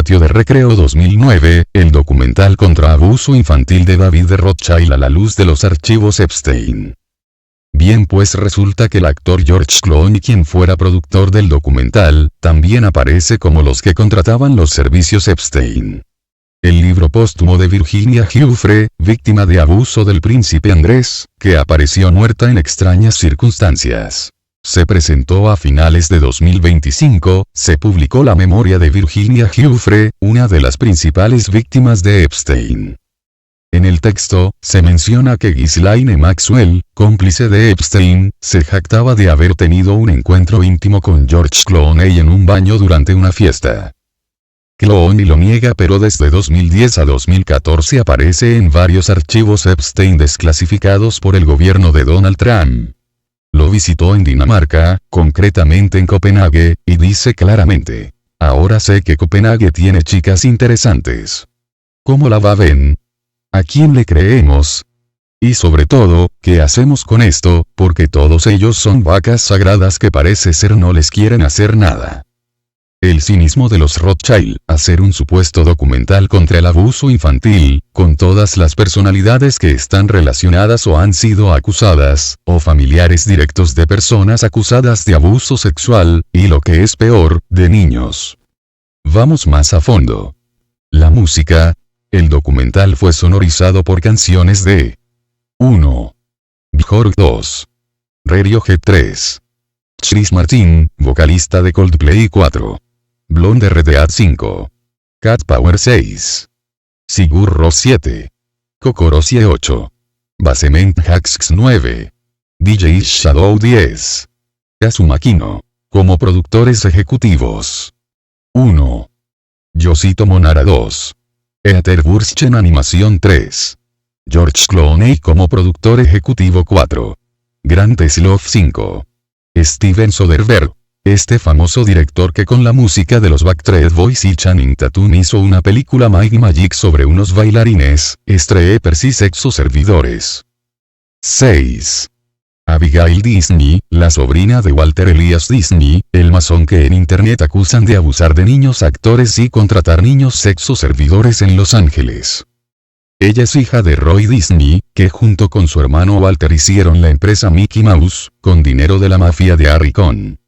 Patio de Recreo 2009, el documental contra abuso infantil de David de Rothschild a la luz de los archivos Epstein. Bien, pues resulta que el actor George Clooney, quien fuera productor del documental, también aparece como los que contrataban los servicios Epstein. El libro póstumo de Virginia Giuffre, víctima de abuso del príncipe Andrés, que apareció muerta en extrañas circunstancias. Se presentó a finales de 2025, se publicó la memoria de Virginia Giuffre, una de las principales víctimas de Epstein. En el texto, se menciona que Ghislaine Maxwell, cómplice de Epstein, se jactaba de haber tenido un encuentro íntimo con George Clooney en un baño durante una fiesta. Clooney lo niega, pero desde 2010 a 2014 aparece en varios archivos Epstein desclasificados por el gobierno de Donald Trump. Lo visitó en Dinamarca, concretamente en Copenhague, y dice claramente: ahora sé que Copenhague tiene chicas interesantes. ¿Cómo la ven? ¿A quién le creemos? Y sobre todo, ¿qué hacemos con esto? Porque todos ellos son vacas sagradas que parece ser no les quieren hacer nada. El cinismo de los Rothschild, hacer un supuesto documental contra el abuso infantil, con todas las personalidades que están relacionadas o han sido acusadas, o familiares directos de personas acusadas de abuso sexual, y lo que es peor, de niños. Vamos más a fondo. La música. El documental fue sonorizado por canciones de 1. Björk 2. Radiohead 3. Chris Martin, vocalista de Coldplay 4. Blonde RDA 5. Cat Power 6. Sigur Rós 7. Kokorosie 8. Basement Jaxx 9. DJ Shadow 10. Kazuma Kino. Como productores ejecutivos. 1. Yoshito Monara 2. Peter Burschen Animación 3. George Clooney como productor ejecutivo 4. Grant Sloth 5. Steven Soderbergh. Este famoso director que con la música de los Backstreet Boys y Channing Tatum hizo una película Mighty Magic sobre unos bailarines, strippers y sexo servidores. 6. Abigail Disney, la sobrina de Walter Elias Disney, el masón que en internet acusan de abusar de niños actores y contratar niños sexo servidores en Los Ángeles. Ella es hija de Roy Disney, que junto con su hermano Walter hicieron la empresa Mickey Mouse, con dinero de la mafia de Harry Cohn.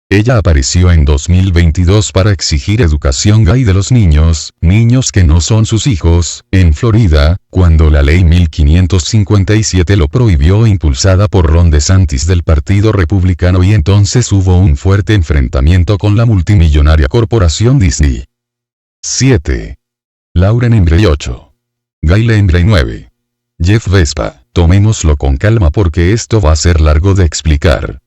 Ella apareció en 2022 para exigir educación gay de los niños que no son sus hijos, en Florida, cuando la ley 1557 lo prohibió, impulsada por Ron DeSantis del Partido Republicano, y entonces hubo un fuerte enfrentamiento con la multimillonaria corporación Disney. 7. Lauren Embry 8. Gayle Embry 9. Jeff Vespa. Tomémoslo con calma porque esto va a ser largo de explicar.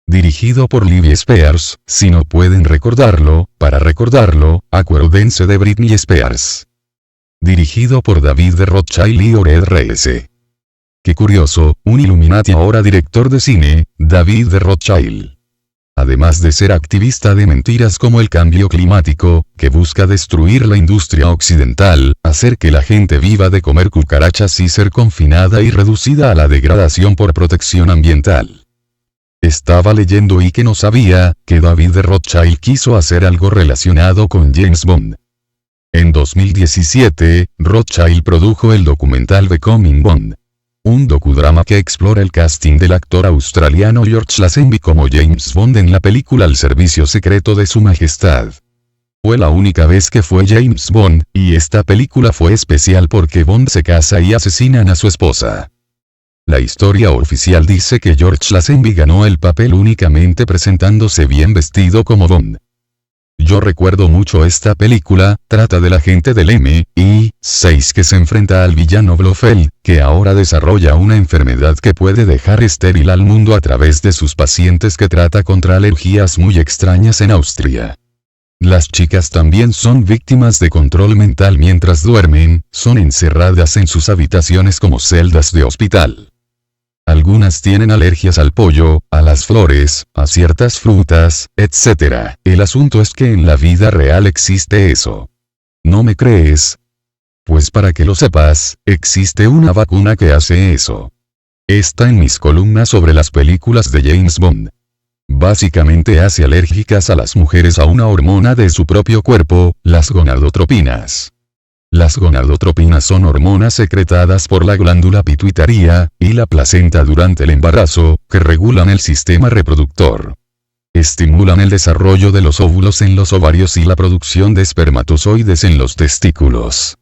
Dirigido por Libby Spears, si no pueden recordarlo, para recordarlo, acuérdense de Britney Spears. Dirigido por David de Rothschild y Ored Reyes. Qué curioso, un Illuminati ahora director de cine, David de Rothschild. Además de ser activista de mentiras como el cambio climático, que busca destruir la industria occidental, hacer que la gente viva de comer cucarachas y ser confinada y reducida a la degradación por protección ambiental. Estaba leyendo y que no sabía, que David de Rothschild quiso hacer algo relacionado con James Bond. En 2017, Rothschild produjo el documental Becoming Bond. Un docudrama que explora el casting del actor australiano George Lazenby como James Bond en la película Al servicio secreto de su majestad. Fue la única vez que fue James Bond, y esta película fue especial porque Bond se casa y asesinan a su esposa. La historia oficial dice que George Lazenby ganó el papel únicamente presentándose bien vestido como Bond. Yo recuerdo mucho esta película, trata del agente del MI6 que se enfrenta al villano Blofeld, que ahora desarrolla una enfermedad que puede dejar estéril al mundo a través de sus pacientes, que trata contra alergias muy extrañas en Austria. Las chicas también son víctimas de control mental mientras duermen, son encerradas en sus habitaciones como celdas de hospital. Algunas tienen alergias al pollo, a las flores, a ciertas frutas, etc. El asunto es que en la vida real existe eso. ¿No me crees? Pues para que lo sepas, existe una vacuna que hace eso. Está en mis columnas sobre las películas de James Bond. Básicamente hace alérgicas a las mujeres a una hormona de su propio cuerpo, las gonadotropinas. Las gonadotropinas son hormonas secretadas por la glándula pituitaria y la placenta durante el embarazo, que regulan el sistema reproductor. Estimulan el desarrollo de los óvulos en los ovarios y la producción de espermatozoides en los testículos.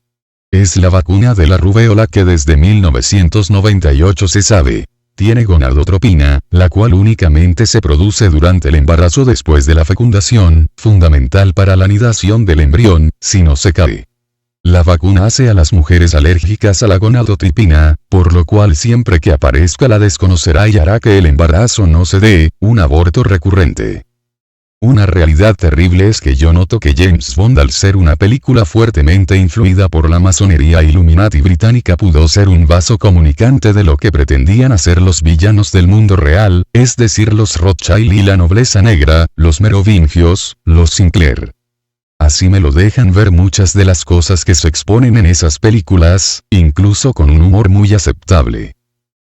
Es la vacuna de la rubéola que desde 1998 se sabe. Tiene gonadotropina, la cual únicamente se produce durante el embarazo después de la fecundación, fundamental para la anidación del embrión, si no se cae. La vacuna hace a las mujeres alérgicas a la gonadotropina, por lo cual siempre que aparezca la desconocerá y hará que el embarazo no se dé, un aborto recurrente. Una realidad terrible es que yo noto que James Bond, al ser una película fuertemente influida por la masonería Illuminati británica, pudo ser un vaso comunicante de lo que pretendían hacer los villanos del mundo real, es decir, los Rothschild y la nobleza negra, los merovingios, los Sinclair. Así me lo dejan ver muchas de las cosas que se exponen en esas películas, incluso con un humor muy aceptable.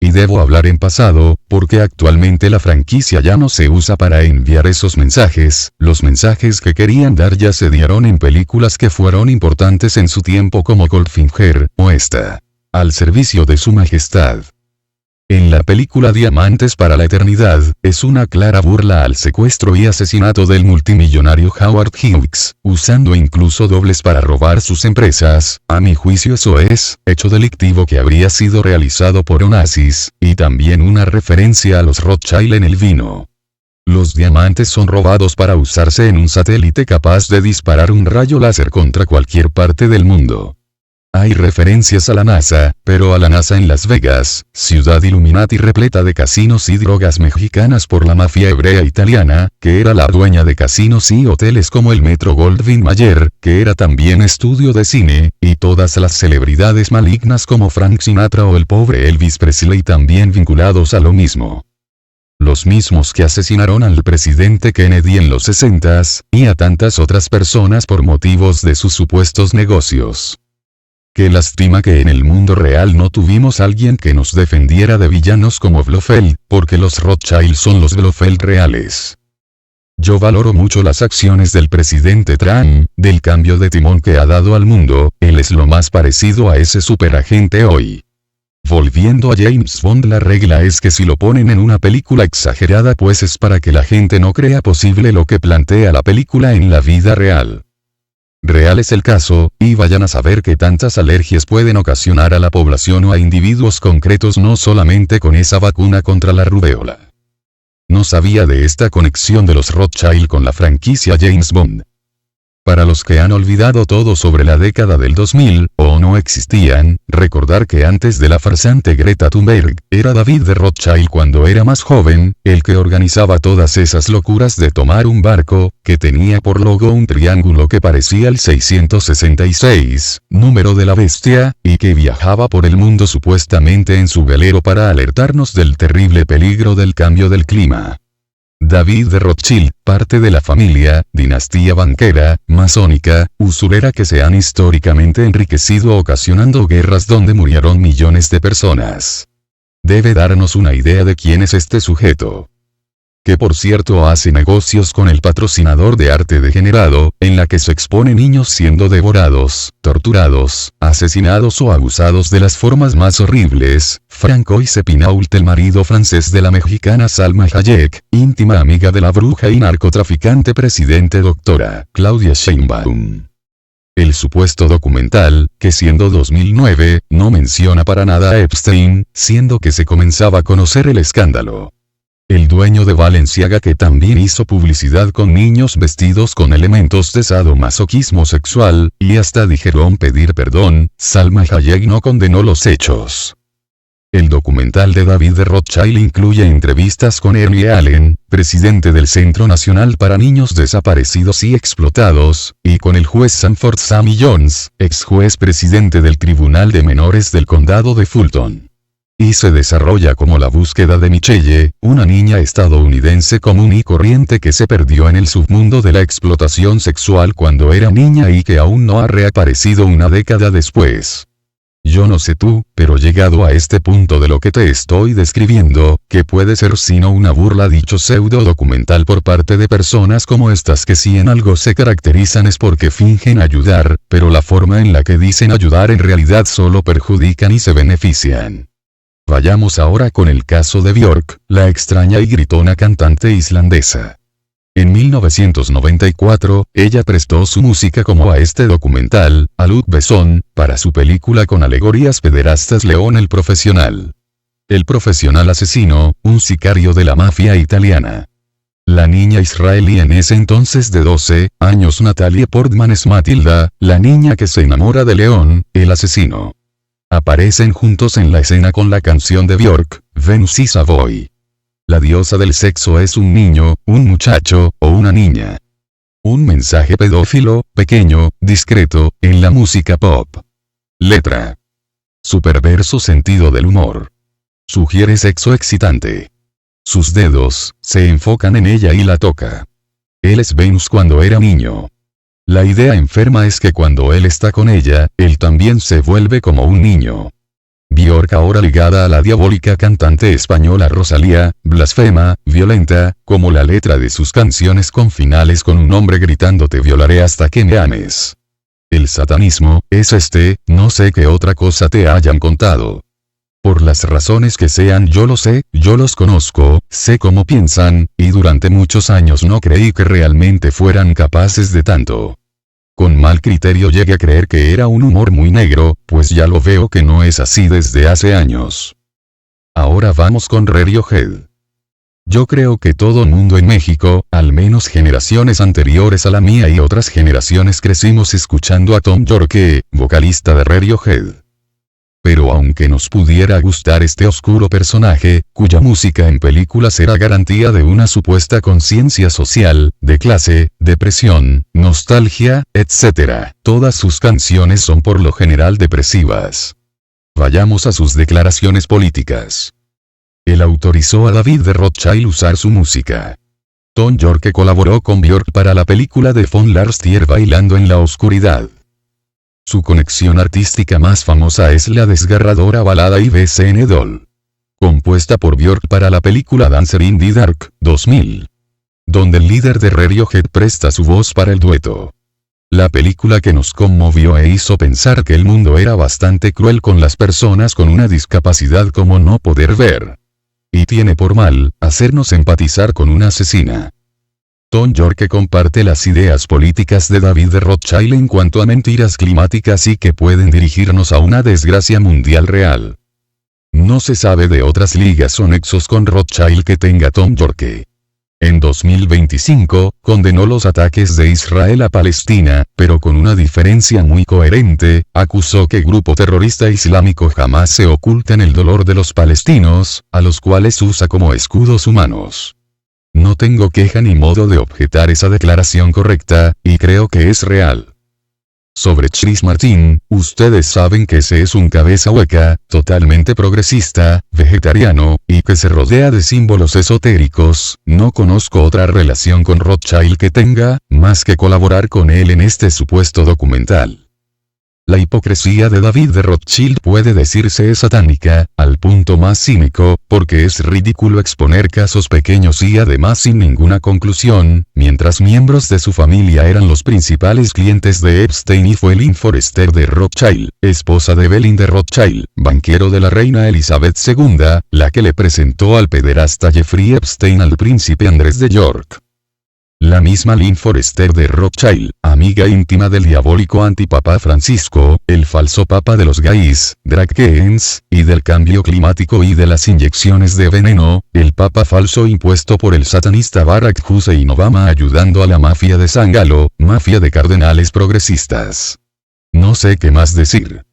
Y debo hablar en pasado, porque actualmente la franquicia ya no se usa para enviar esos mensajes, los mensajes que querían dar ya se dieron en películas que fueron importantes en su tiempo como Goldfinger, o esta. Al servicio de su majestad. En la película Diamantes para la Eternidad, es una clara burla al secuestro y asesinato del multimillonario Howard Hughes, usando incluso dobles para robar sus empresas. A mi juicio eso es, hecho delictivo que habría sido realizado por Onassis, y también una referencia a los Rothschild en el vino. Los diamantes son robados para usarse en un satélite capaz de disparar un rayo láser contra cualquier parte del mundo. Hay referencias a la NASA, pero a la NASA en Las Vegas, ciudad Illuminati repleta de casinos y drogas mexicanas por la mafia hebrea italiana, que era la dueña de casinos y hoteles como el Metro Goldwyn Mayer, que era también estudio de cine, y todas las celebridades malignas como Frank Sinatra o el pobre Elvis Presley también vinculados a lo mismo. Los mismos que asesinaron al presidente Kennedy en los 60s, y a tantas otras personas por motivos de sus supuestos negocios. Qué lástima que en el mundo real no tuvimos alguien que nos defendiera de villanos como Blofeld, porque los Rothschild son los Blofeld reales. Yo valoro mucho las acciones del presidente Trump, del cambio de timón que ha dado al mundo, él es lo más parecido a ese superagente hoy. Volviendo a James Bond, la regla es que si lo ponen en una película exagerada pues es para que la gente no crea posible lo que plantea la película en la vida real. Real es el caso, y vayan a saber que tantas alergias pueden ocasionar a la población o a individuos concretos no solamente con esa vacuna contra la rubéola. No sabía de esta conexión de los Rothschild con la franquicia James Bond. Para los que han olvidado todo sobre la década del 2000, o no existían, recordar que antes de la farsante Greta Thunberg, era David de Rothschild cuando era más joven, el que organizaba todas esas locuras de tomar un barco, que tenía por logo un triángulo que parecía el 666, número de la bestia, y que viajaba por el mundo supuestamente en su velero para alertarnos del terrible peligro del cambio del clima. David de Rothschild, parte de la familia, dinastía banquera, masónica, usurera que se han históricamente enriquecido ocasionando guerras donde murieron millones de personas. Debe darnos una idea de quién es este sujeto. Que por cierto hace negocios con el patrocinador de arte degenerado, en la que se expone niños siendo devorados, torturados, asesinados o abusados de las formas más horribles. Francois Epinault, el marido francés de la mexicana Salma Hayek, íntima amiga de la bruja y narcotraficante presidente doctora Claudia Sheinbaum. El supuesto documental, que siendo 2009, no menciona para nada a Epstein, siendo que se comenzaba a conocer el escándalo. El dueño de Balenciaga, que también hizo publicidad con niños vestidos con elementos de sadomasoquismo sexual, y hasta dijeron pedir perdón, Salma Hayek no condenó los hechos. El documental de David de Rothschild incluye entrevistas con Ernie Allen, presidente del Centro Nacional para Niños Desaparecidos y Explotados, y con el juez Sanford Sammy Jones, ex juez presidente del Tribunal de Menores del Condado de Fulton. Y se desarrolla como la búsqueda de Michelle, una niña estadounidense común y corriente que se perdió en el submundo de la explotación sexual cuando era niña y que aún no ha reaparecido una década después. Yo no sé tú, pero llegado a este punto de lo que te estoy describiendo, ¿qué puede ser sino una burla dicho pseudo documental por parte de personas como estas que si en algo se caracterizan es porque fingen ayudar, pero la forma en la que dicen ayudar en realidad solo perjudican y se benefician? Vayamos ahora con el caso de Björk, la extraña y gritona cantante islandesa. En 1994, ella prestó su música como a este documental, a Luc Besson, para su película con alegorías pederastas León el Profesional. El profesional asesino, un sicario de la mafia italiana. La niña israelí en ese entonces de 12 años Natalie Portman es Matilda, la niña que se enamora de León, el asesino. Aparecen juntos en la escena con la canción de Björk, Venus y Savoy. La diosa del sexo es un niño, un muchacho, o una niña. Un mensaje pedófilo, pequeño, discreto, en la música pop. Letra. Su perverso sentido del humor. Sugiere sexo excitante. Sus dedos, se enfocan en ella y la toca. Él es Venus cuando era niño. La idea enferma es que cuando él está con ella, él también se vuelve como un niño. Björk ahora ligada a la diabólica cantante española Rosalía, blasfema, violenta, como la letra de sus canciones con finales con un hombre gritando te violaré hasta que me ames. El satanismo, es no sé qué otra cosa te hayan contado. Por las razones que sean yo lo sé, yo los conozco, sé cómo piensan, y durante muchos años no creí que realmente fueran capaces de tanto. Con mal criterio llegué a creer que era un humor muy negro, pues ya lo veo que no es así desde hace años. Ahora vamos con Radiohead. Yo creo que todo mundo en México, al menos generaciones anteriores a la mía y otras generaciones crecimos escuchando a Thom Yorke, vocalista de Radiohead. Pero aunque nos pudiera gustar este oscuro personaje, cuya música en películas era garantía de una supuesta conciencia social, de clase, depresión, nostalgia, etc., todas sus canciones son por lo general depresivas. Vayamos a sus declaraciones políticas. Él autorizó a David de Rothschild usar su música. Thom Yorke colaboró con Björk para la película de Von Larstier Bailando en la Oscuridad. Su conexión artística más famosa es la desgarradora balada IBCN Doll, compuesta por Björk para la película Dancer in the Dark, 2000, donde el líder de Radiohead presta su voz para el dueto. La película que nos conmovió e hizo pensar que el mundo era bastante cruel con las personas con una discapacidad como no poder ver. Y tiene por mal, hacernos empatizar con una asesina. Thom Yorke comparte las ideas políticas de David de Rothschild en cuanto a mentiras climáticas y que pueden dirigirnos a una desgracia mundial real. No se sabe de otras ligas o nexos con Rothschild que tenga Thom Yorke. En 2025, condenó los ataques de Israel a Palestina, pero con una diferencia muy coherente, acusó que grupo terrorista islámico jamás se oculta en el dolor de los palestinos, a los cuales usa como escudos humanos. No tengo queja ni modo de objetar esa declaración correcta, y creo que es real. Sobre Chris Martin, ustedes saben que ese es un cabeza hueca, totalmente progresista, vegetariano, y que se rodea de símbolos esotéricos. No conozco otra relación con Rothschild que tenga, más que colaborar con él en este supuesto documental. La hipocresía de David de Rothschild puede decirse es satánica, al punto más cínico, porque es ridículo exponer casos pequeños y además sin ninguna conclusión, mientras miembros de su familia eran los principales clientes de Epstein y fue Lynn Forester de Rothschild, esposa de Belinda Rothschild, banquero de la reina Elizabeth II, la que le presentó al pederasta Jeffrey Epstein al príncipe Andrés de York. La misma Lynn Forester de Rothschild, amiga íntima del diabólico antipapa Francisco, el falso papa de los gays, drag kings, y del cambio climático y de las inyecciones de veneno, el papa falso impuesto por el satanista Barack Hussein Obama ayudando a la mafia de Zangalo, mafia de cardenales progresistas. No sé qué más decir.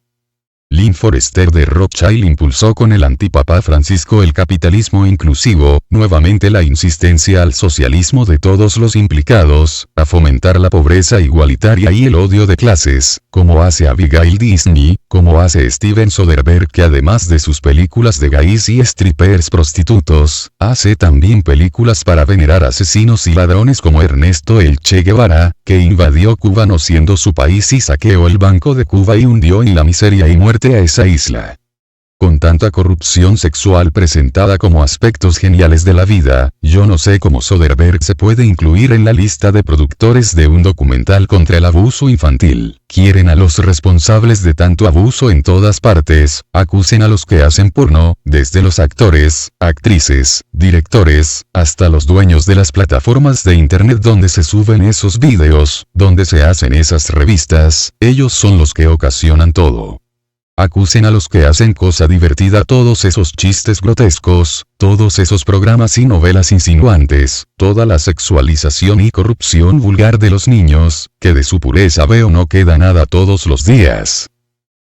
Lynn Forester de Rothschild impulsó con el antipapa Francisco el capitalismo inclusivo, nuevamente la insistencia al socialismo de todos los implicados, a fomentar la pobreza igualitaria y el odio de clases, como hace Abigail Disney, como hace Steven Soderbergh que además de sus películas de gays y strippers prostitutos, hace también películas para venerar asesinos y ladrones como Ernesto el Che Guevara, que invadió Cuba no siendo su país y saqueó el Banco de Cuba y hundió en la miseria y muerte irse a esa isla. Con tanta corrupción sexual presentada como aspectos geniales de la vida, yo no sé cómo Soderbergh se puede incluir en la lista de productores de un documental contra el abuso infantil. Quieren a los responsables de tanto abuso en todas partes, acusen a los que hacen porno, desde los actores, actrices, directores, hasta los dueños de las plataformas de internet donde se suben esos videos, donde se hacen esas revistas, ellos son los que ocasionan todo. Acusen a los que hacen cosa divertida todos esos chistes grotescos, todos esos programas y novelas insinuantes, toda la sexualización y corrupción vulgar de los niños, que de su pureza veo no queda nada todos los días.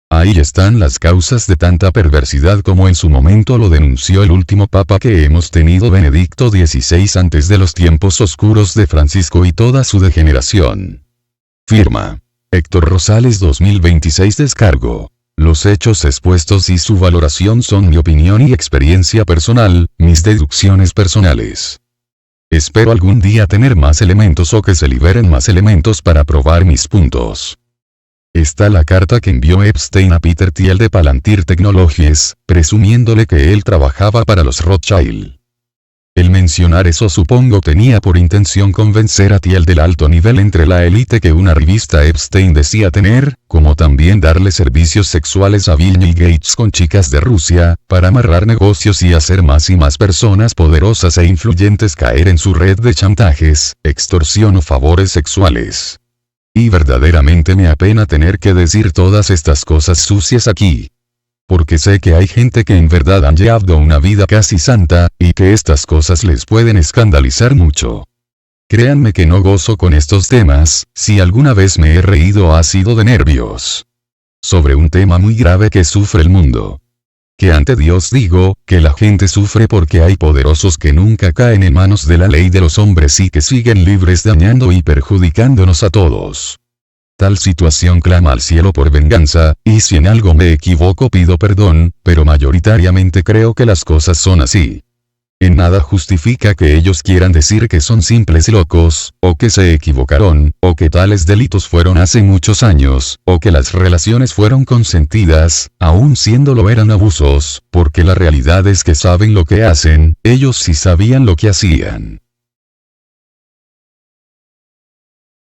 Ahí están las causas de tanta perversidad como en su momento lo denunció el último papa que hemos tenido, Benedicto XVI, antes de los tiempos oscuros de Francisco y toda su degeneración. Firma. Héctor Rosales 2026. Descargo. Los hechos expuestos y su valoración son mi opinión y experiencia personal, mis deducciones personales. Espero algún día tener más elementos o que se liberen más elementos para probar mis puntos. Está la carta que envió Epstein a Peter Thiel de Palantir Technologies, presumiéndole que él trabajaba para los Rothschild. El mencionar eso supongo tenía por intención convencer a Thiel del alto nivel entre la élite que una revista Epstein decía tener, como también darle servicios sexuales a Bill y Gates con chicas de Rusia, para amarrar negocios y hacer más y más personas poderosas e influyentes caer en su red de chantajes, extorsión o favores sexuales. Y verdaderamente me apena tener que decir todas estas cosas sucias aquí. Porque sé que hay gente que en verdad han llevado una vida casi santa, y que estas cosas les pueden escandalizar mucho. Créanme que no gozo con estos temas, si alguna vez me he reído ha sido de nervios. Sobre un tema muy grave que sufre el mundo. Que ante Dios digo, que la gente sufre porque hay poderosos que nunca caen en manos de la ley de los hombres y que siguen libres dañando y perjudicándonos a todos. Tal situación clama al cielo por venganza, y si en algo me equivoco pido perdón, pero mayoritariamente creo que las cosas son así. En nada justifica que ellos quieran decir que son simples locos, o que se equivocaron, o que tales delitos fueron hace muchos años, o que las relaciones fueron consentidas, aun siéndolo eran abusos, porque la realidad es que saben lo que hacen, ellos sí sabían lo que hacían.